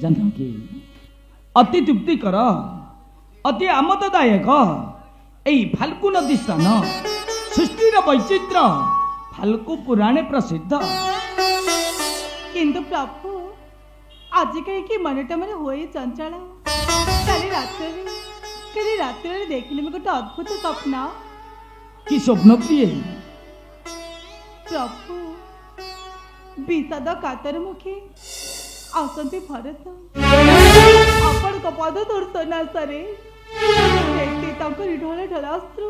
जानकी अति तृप्तिकर अति आमददायक यही फाल्गु नदी स्थान सृष्टिर वैचित्र फाल्गु पुराणे प्रसिद्ध किंतु प्रभु आज कहीं मनटा मन हुए चंचल काली रात्रि देखिले गोटे अद्भुत स्वप्न कि स्वप्न प्रिय प्रभु विषाद कातर मुखे आसंती भरत आपण पद दर्शन आशे ढोला ढोला अश्रु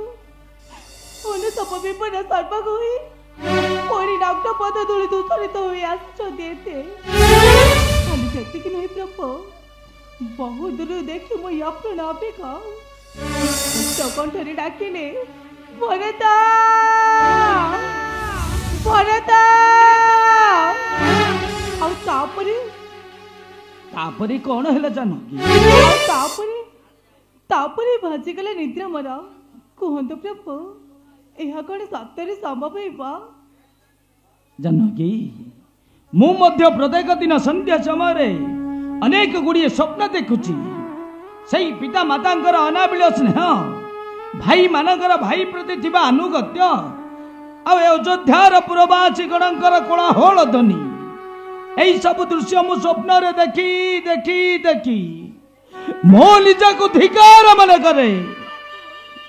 सब विपद सर्पक हुई परिणाम पद धूलि दूषरित हुई आसते नहीं प्रभु बहु दूर देखी मो अप्रण अपेक्षा कंठरी डाकिले भरता भरता तापरे कौन है जानकी तापरे भाजीगला निद्रा मोर कहतु प्रभु यह कौन सत्य संभव हो जानकी मु मध्य प्रत्येक दिन संध्या समय अनेक गुड़िए स्वप्न देखुची सही पिता मातांकर अनाबिल स्नेह भाई मानकर भाई प्रति थिबा अनुगत्य आ अयोध्यार पुरवासी गणकर कोलाहल ध्वनि यही सब दृश्य मु स्वप्न रे देखी देखी देखी मो निज को धिकार मन करे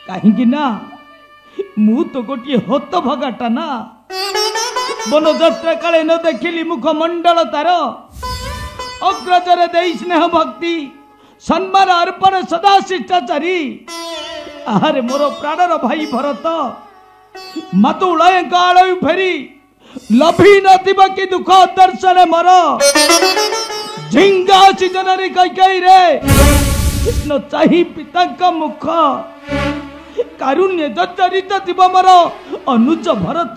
कहीं ना मु तो गोटे हत भगाटा ना वन जत्रा काले न देखिली मुखमंडल तार अग्रजरे दे स्नेह भक्ति सम्मान अर्पण सदा शिष्टाचारी आहारे मोर प्राणर भाई भरत मतुलय काल फेरी लभी नथिबा कि दुख दर्शन मर झिंगा जनरी कई रे कृष्ण चाही पिता का मुख कारुण्य जर्जरित थिब मोर अनुज भरत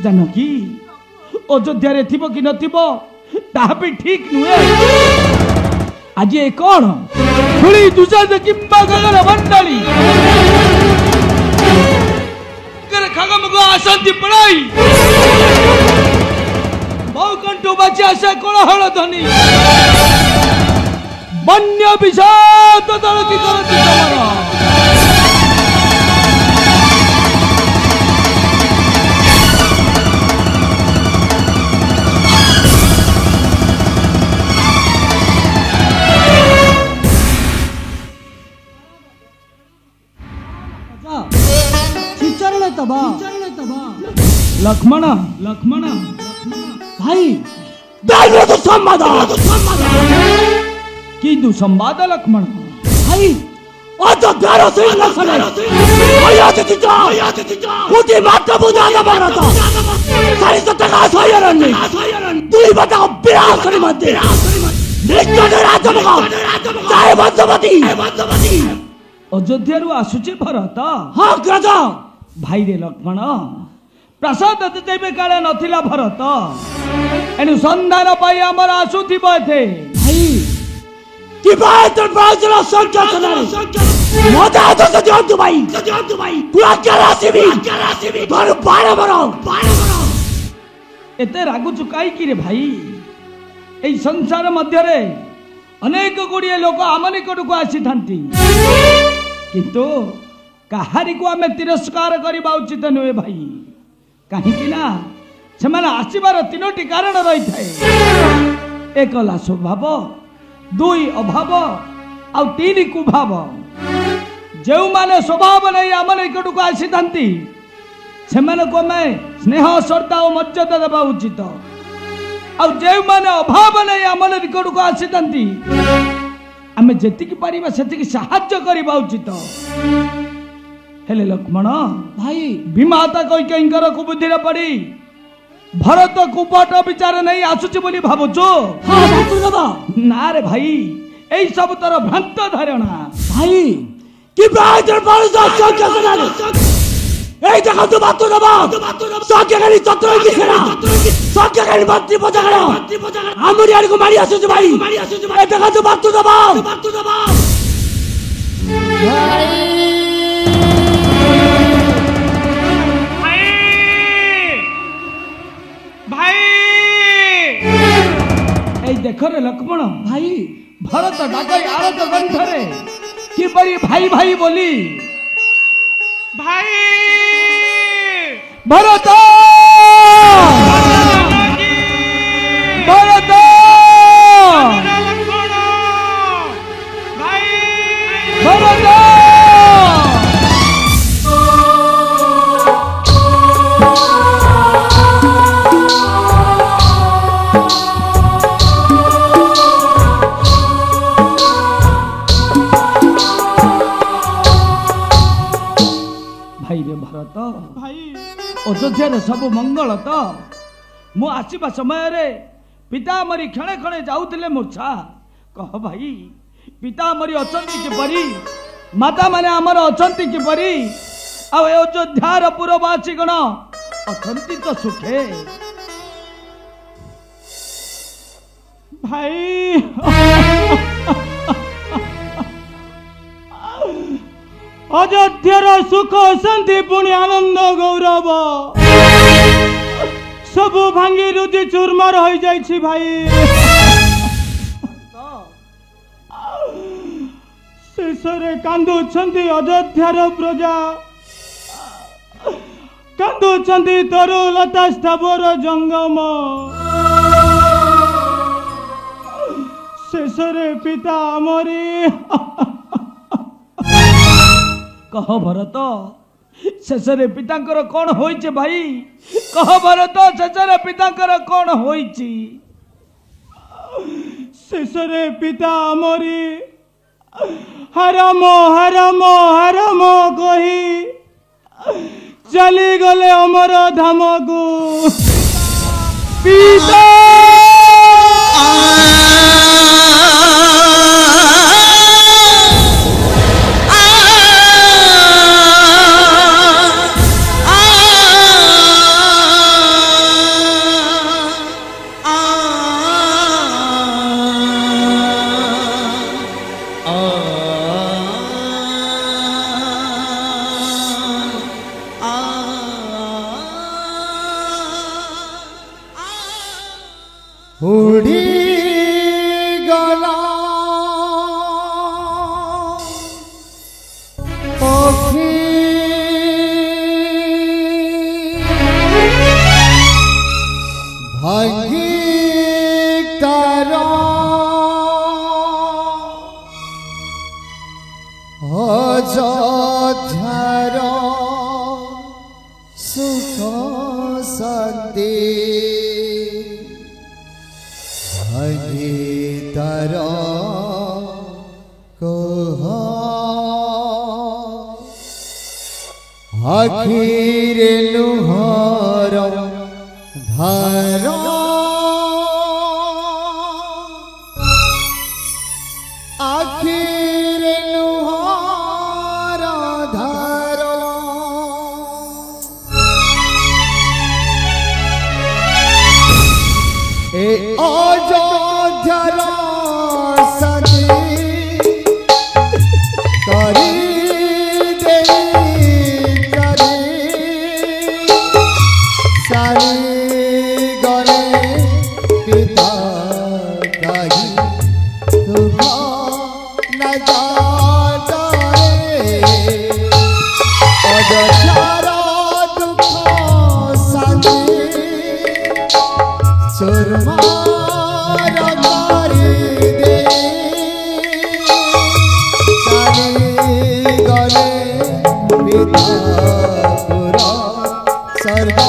जानकी अयोध्या रे थिब कि नथिब ताहा भी ठीक नुहे आज ये कौन खुली दुजाद किंबा गगन मंडली कर खगम को आसंती पड़ाई बहु कंठो बाची आशा कोलाहल ध्वनि वन्य विषाद दलती करती तमरा लक्ष्मण लक्ष्मण भाई दुसंवाद की दुसंवाद लक्ष्मण भाई अयोध्यार सिंहासने उठी मात्र बुझाता भारत सारी सत्ता सयरण्य दुई बटा विरासरी मध्य जय वंशवती अयोध्यारू आसुची भरत हाँ ग्रज भाई रे लक्ष्मण प्रसाद देवे काले नथिला भरत एनु संधान पाई हमर आसुथिब एथे भाई कि भाई तो बाजरा संख्या सनारे मोदा तो जंतु भाई पूरा करासी भी धर 12 एते रागु चुकाई कि रे भाई एई संसार मध्य रे अनेक गुड़िए लोक आम निकट को आसी थांती किंतु कहारी को आमे तिरस्कार करबा उचित नुहे भाई कहीं ना से आसबार तीनोटी कारण रही थाए एक ला स्वभाव दुई अभाव आ तीन कुभाव जो माने स्वभाव नहीं आम निकट को आसी थांती से स्नेह श्रद्धा और मर्यादा देवा उचित आउ जो माने अभाव नहीं आम निकट को आसी थांती आमे जेतिकी पारिबा सेतिकी सहाय्य करबा उचित हेले लक्ष्मण भाई विमाता कैकेयींकर कुबुद्धिरे पड़ी भरत कुपट विचार नहीं आसुची बोली भावुचो ना रे भाई एई सब तर भ्रांत धारणा भाई कि प्रायतर पारुस संख्या सनाले एई देखो तो बात दबा संख्या खाली चतुर दिखेना संख्या खाली मंत्री पजागड़ा हमरी आड़ को मारी आसुची भाई ए देखो तो बात दबा भाई देख रे लक्ष्मण भाई भरत डाकै आरत ग्रंथरे किपरि भाई भाई बोली भाई भरत भरत भाई भरत भाई रे भरत भाई अयोध्या सब मंगल तो मु आसवा समय रे पिता मरी क्षणे क्षणे जाऊले मूर्छा कह भाई पिता मरी अचंती किपरि माता माने आमर अचंती किपरि आ अयोध्यार पुरवासी गण अचंती तो सुखे भाई अयोध्यार सुख शांति पुणी आनंद गौरव सब भांगी रुदी चूरमार हो जाइछि भाई शेषरे कांदुछंती अयोध्यार प्रजा कांदुछंती तरुलता स्थावर जंगम शेषरे पिता मरी कह भरत शेषरे पितांकर कौन होइचे भाई कह भरत शेषरे पितांकर कौन होइची शेषरे पिता मरी हरम हरम हरम कही चली गले अमर धाम को पिता उड़ी गला पक्षी भागी तारा अयोध्यार सुख शांति तार कह आखिरे लुहर धार आखिरे लुहर धार ए अयोध्यार सती करी सारी गरे पिता कही तुम न जाए अयोध्यार दुख शांति चुरमार करी दे सारी गले पिता पुरा सर्व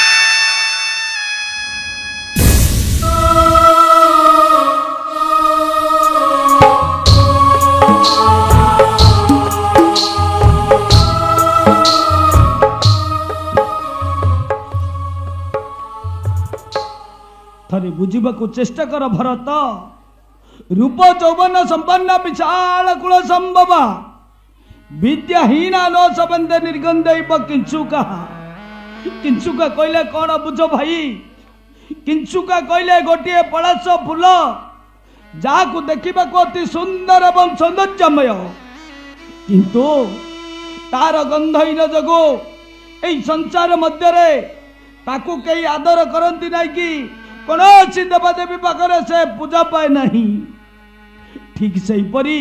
ଥରେ ବୁଝିବାକୁ ଚେଷ୍ଟା କର ଭରତ। ରୂପ ଯୌବନ ସମ୍ପନ୍ନ ବିଶାଳ କୁଳ ସମ୍ଭବ ବିଦ୍ୟାହୀନା ନ ସବନ୍ଧେ ନିର୍ଗନ୍ଧୈବ କିଂଚୁକା। କିଂଚୁକା କହିଲେ କଣ ବୁଝ ଭାଇ? କିଂଚୁକା କହିଲେ ଗୋଟିଏ ପଳାଶ ଫୁଲ ଯାହାକୁ ଦେଖିବାକୁ ଅତି ସୁନ୍ଦର ଏବଂ ସୌନ୍ଦର୍ଯ୍ୟମୟ, କିନ୍ତୁ ତାର ଗନ୍ଧହୀନ ଯୋଗୁଁ এই ସଂସାର ମଧ୍ୟରେ ତାକୁ କେହି ଆଦର କରନ୍ତି ନାହିଁ କି କୌଣସି ଦେବାଦେବୀ ପାଖରେ ସେ ପୂଜା ପାଏ ନାହିଁ। ଠିକ ସେହିପରି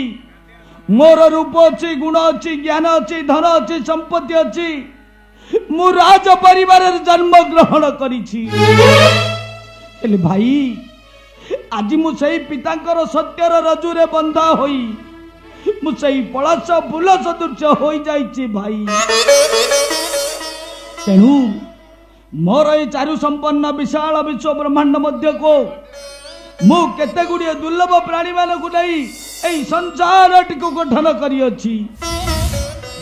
ମୋର ରୂପ ଅଛି, ଗୁଣ ଅଛି, ଜ୍ଞାନ ଅଛି, ଧନ ଅଛି, ସମ୍ପତ୍ତି ଅଛି। ମୁଁ ରାଜ ପରିବାରରେ ଜନ୍ମ ଗ୍ରହଣ କରିଛି। ହେଲେ ଭାଇ ଆଜି ମୁଁ ସେଇ ପିତାଙ୍କର ସତ୍ୟର ରଜୁରେ ବନ୍ଧା ହୋଇ ମୁଁ ସେଇ ପଳାଶ ଫୁଲ ସଦୃଶ୍ୟ ହୋଇଯାଇଛି ଭାଇ। ତେଣୁ ମୋର এই ଚାରୁ ସମ୍ପନ୍ନ ବିଶାଳ ବିଶ୍ୱ ବ୍ରହ୍ମାଣ୍ଡ ମଧ୍ୟକୁ ମୁଁ କେତେ ଗୁଡ଼ିଏ ଦୁର୍ଲଭ ପ୍ରାଣୀମାନଙ୍କୁ ନେଇ এই ସଂସାରଟିକୁ ଗଠନ କରିଅଛି,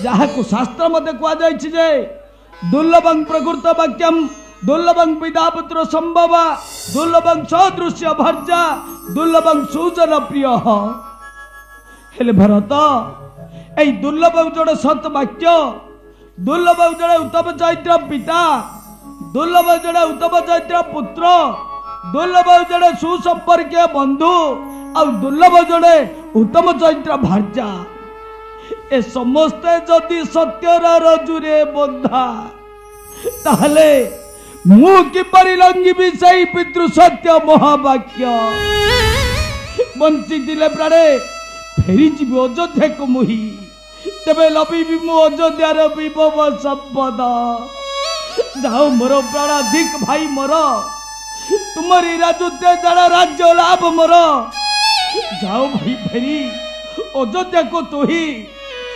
ଯାହାକୁ ଶାସ୍ତ୍ର ମଧ୍ୟ କୁହାଯାଇଛି ଯେ ଦୁର୍ଲଭଂ ପ୍ରକୃତ ବାକ୍ୟಂ ଦୁର୍ଲଭଂ ପିତାପୁତ୍ର ସମ୍ଭବ ଦୁର୍ଲଭଂ ସଦୃଶ୍ୟ ଭର୍ଜା ଦୁର୍ଲଭଂ ସୁଜନ ପ୍ରିୟ। ହେଲେ ଭରତ এই ଦୁର୍ଲଭ ଯୋଡ଼େ ସତ ବାକ୍ୟ, ଦୁର୍ଲଭ ଯୋଡ଼େ ଉତ୍ତମ ଚରିତ୍ର ପିତା, ଦୁର୍ଲଭ ଯୋଡ଼େ ଉତ୍ତମ ଚରିତ୍ର ପୁତ୍ର, ଦୁର୍ଲଭ ଯୋଡ଼େ ସୁସମ୍ପର୍କୀୟ ବନ୍ଧୁ, ଆଉ ଦୁର୍ଲଭ ଯୋଡ଼େ ଉତ୍ତମ ଚରିତ୍ର ଭାର୍ଯ୍ୟା, ଏ ସମସ୍ତେ ଯଦି ସତ୍ୟର ରଜୁରେ ବନ୍ଧା ତାହେଲେ ମୁଁ କିପରି ଲଙ୍ଘିବି ସେଇ ପିତୃ ସତ୍ୟ ମହାବାକ୍ୟ? ବଞ୍ଚିଥିଲେ ପ୍ରାଣେ ଫେରିଯିବି ଅଯୋଧ୍ୟାକୁ ମୁହିଁ, ତେବେ ଲଭିବି ମୁଁ ଅଯୋଧ୍ୟାର ବିଭବ ସମ୍ପଦ। ଯାଉ ମୋର ପ୍ରାଣାଧିକ ଭାଇ ମୋର, ତୁମରି ରାଜତ୍ୱ ଜାଣା ରାଜ୍ୟ ଲାଭ ମୋର। ଯାଉ ଭାଇ ଫେରି ଅଯୋଧ୍ୟାକୁ ତୁହି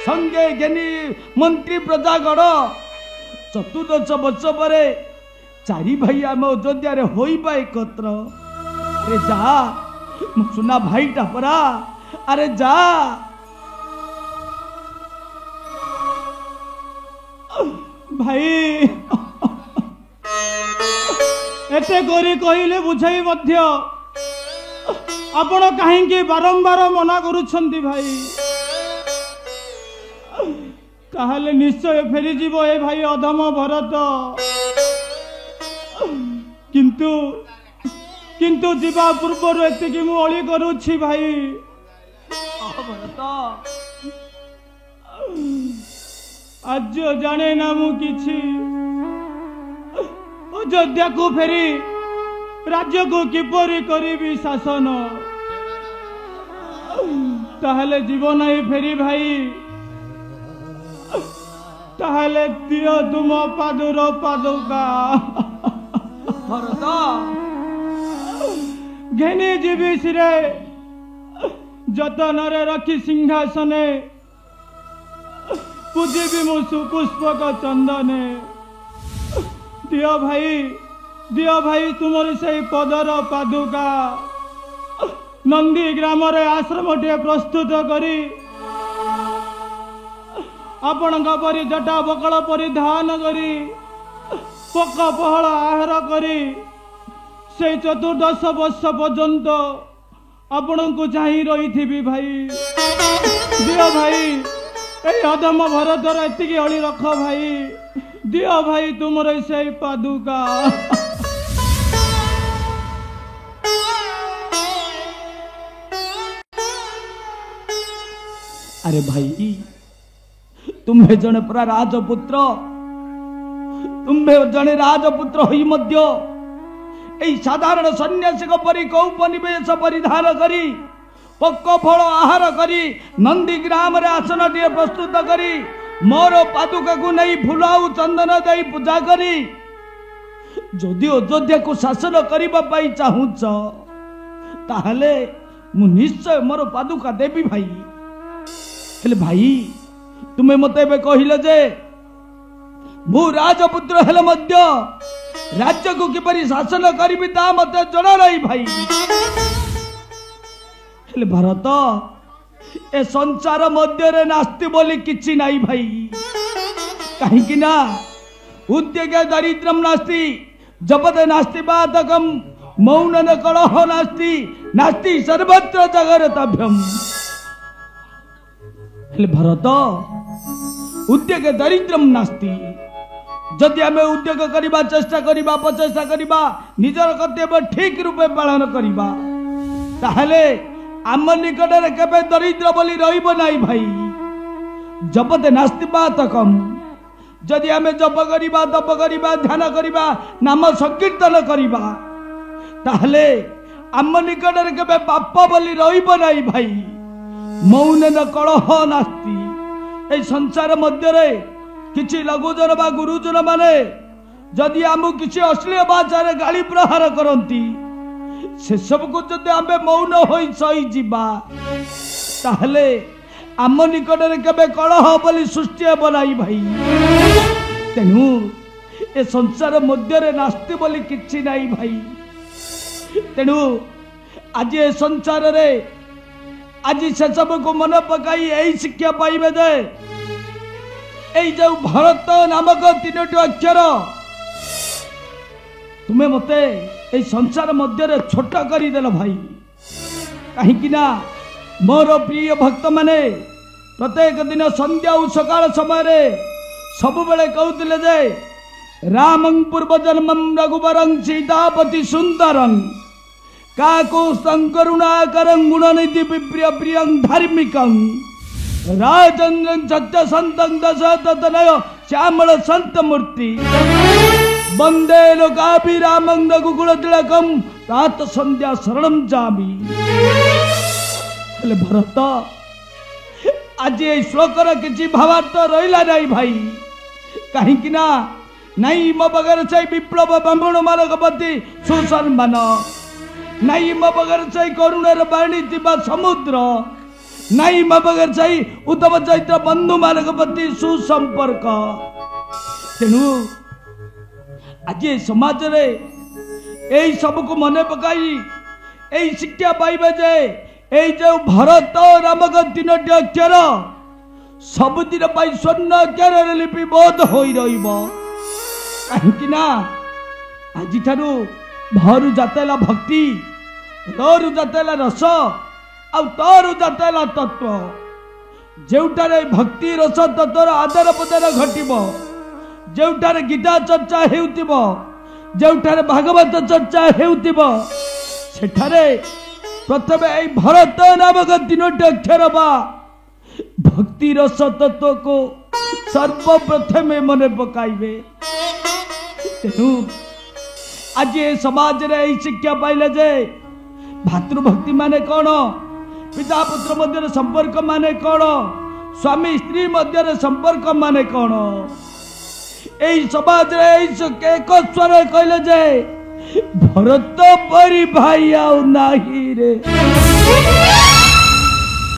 ସଙ୍ଗେ ଘେନି ମନ୍ତ୍ରୀ ପ୍ରଜାଗଣ। 14 ବର୍ଷ ପରେ 4 ଭାଇ ଆମେ ଅଯୋଧ୍ୟାରେ ହୋଇବା ଏକତ୍ର। ଆରେ ଯା ମୋ ସୁନା ଭାଇଟା ପରା, ଆରେ ଯା। ଭାଇ ଏତେ କରି କହିଲେ ବୁଝାଇ ମଧ୍ୟ ଆପଣ କାହିଁକି ବାରମ୍ବାର ମନା କରୁଛନ୍ତି ଭାଇ? ତାହେଲେ ନିଶ୍ଚୟ ଫେରିଯିବ ଏ ଭାଇ ଅଧମ ଭରତ। କିନ୍ତୁ ଯିବା ପୂର୍ବରୁ ଏତିକି ମୁଁ ଅଳି କରୁଛି ଭାଇ। ଭରତ ଆଜ ଜାଣେ ନା ମୁଁ କିଛି, ଅଯୋଧ୍ୟାକୁ ଫେରି ରାଜ୍ୟକୁ କିପରି କରିବି ଶାସନ। ତାହେଲେ ଯିବ ନାହିଁ ଫେରି ଭାଇ, ତାହେଲେ ଦିଅ ତୁମ ପାଦୁର ପାଦୁକା। ଭରତ ଘେନି ଯିବି ଶିରେ ଯତନରେ ରଖି ସିଂହାସନେ, ପୂଜିବି ମୁଁ ସୁପୁଷ୍ପକ ଚନ୍ଦନେ। ଦିଅ ଭାଇ ତୁମର ସେଇ ପଦର ପାଦୁକା। ନନ୍ଦୀ ଗ୍ରାମରେ ଆଶ୍ରମଟିଏ ପ୍ରସ୍ତୁତ କରି ଆପଣଙ୍କ ପରି ଜଟା ବକଳ ପରିଧାନ କରି ପକ ପହଳ ଆହାର କରି ସେଇ 14 ବର୍ଷ ପର୍ଯ୍ୟନ୍ତ ଆପଣଙ୍କୁ ଚାହିଁ ରହିଥିବି ଭାଇ। ଦିଅ ଭାଇ এই অধম ভরতর এতিকি অলি রখ ভাই। দিও ভাই তুমর সেই পাদুকা। আরে ভাই तुम्हे जने पुरा राजपुत्र, तुम्हे जने राजपुत्र होई मध्य এই সাধারণ সন্ন্যাসীক পরি কৌপনিবেশ পরিধান করি পক্ক ফল আহার করি নন্দী গ্রামরে আসনটিଏ প্রস্তুত করি মোর পাদুকাକୁ নেই ফুল ଆଉ চন্দন দেই পূজা করি যদি অযোধ্যাକୁ শাসন করিবা পাই চাহুছ তাহলে মু নিশ্চয় মোর পাদুকা দেবি ভাই। হেলে ভাই তুমি মতে এবে কহিলে যে মু রাজপুত্র হেলে মধ্য राज्य को किपरि शासन करिबि ता मते जणा नाही भाई। हेले भरत ए संसार मध्य रे नास्ति बोली किछि नाही भाई। कहीं कि ना उद्योग दरिद्रम नास्ति जपते नास्ति बाधकम मौन कलह नास्ति नास्ति सर्वत्र जगरताभ्यम। भरत उद्योग दरिद्रम नास्ति। जदि आम उद्योग करवा चेष्टा करवा प्रचेषा करवा निजर कर्तव्य ठीक रूपे पालन करवा ताहले आम निकट में केबे दरिद्र बोली रहिबो नाही भाई। जपते नास्ति पातकम। जदि आम जप करवा तप करवा ध्यान करवा नाम संकीर्तन करवा ताहले आम निकट में केबे पाप बोली रहिबो नाही भाई। मौन न कलह नास्ति। ए संसार मध्य रे किछि लघुजन बा गुरुजन माने जदि आम किछि अश्लील भाषा गाली प्रहार करती से सब को जदि आमे मौन होई सही जीवा ताहले आम निकट में केबे कलह बोली सृष्टि हेब नाही भाई। तेणु ए संसार मध्य रे नास्ति बोली किछि नाही भाई। तेणु आज ए संसार रे आज से सब को मन पकाई यही शिक्षा पाइबे जे ए जो भरत नामक 3टी अक्षर तुम्हें मते ए संसार मध्य रे छोट करी देल भाई। कहीं ना मोर प्रिय भक्त माने प्रत्येक दिन संध्या और सकाळ समय रे सब बेले कहउतिले जे रामं पूर्व जन्मं रघुवरं सीतापति सुंदरं काको संकरुणाकरं गुणनिधि प्रिय प्रियं धार्मिकं राजेन्द्रं सत्य संतं दशरथतनय श्यामल संत मूर्ति वंदे लोकाभिरामं रघुकुल तिलकं तात संध्या शरणं जामि। भरत आज ये श्लोकर किसी भावार्थ रहिला नहीं भाई। कहीं ना नहीं मो बगर से विप्लव ब्राह्मण मानवपति सुसम्मान नहीं मो बगर से करुणार बाणी दिवा समुद्र नहीं मो बगर से उद्धव चैत्र बंधु मानवपति सुसंपर्क। तेणु आज समाज रे यही सब को मन पकाई यही शिक्षा पाइबे जे এই যে ভরত নামক 3টি অক্ষর सबुदिन स्वर्ण अक्षर लिपिबद्ध हो कहीं आज भर जातेला भक्ति तोर जातेला रस आ तोर जातेला तत्व जोठारे भक्ति रस तत्वर आदान प्रदान घटिब जोठारे गीता चर्चा हेउतिब जोठारे भागवत चर्चा हेउतिब सेठारे प्रथम यही भरत नामक 3टी अक्षर बा भक्ति रस तत्व को सर्वप्रथम मन पकाइबे। तेणु आज समाज रे यही शिक्षा पाइले जे भातृभक्ति माने कौन पिता पुत्र मध्य संपर्क माने कौन स्वामी स्त्री मध्य संपर्क माने कौन यही समाज रे एक स्वर कहले जे भरत परी भाई आउ नाही रे।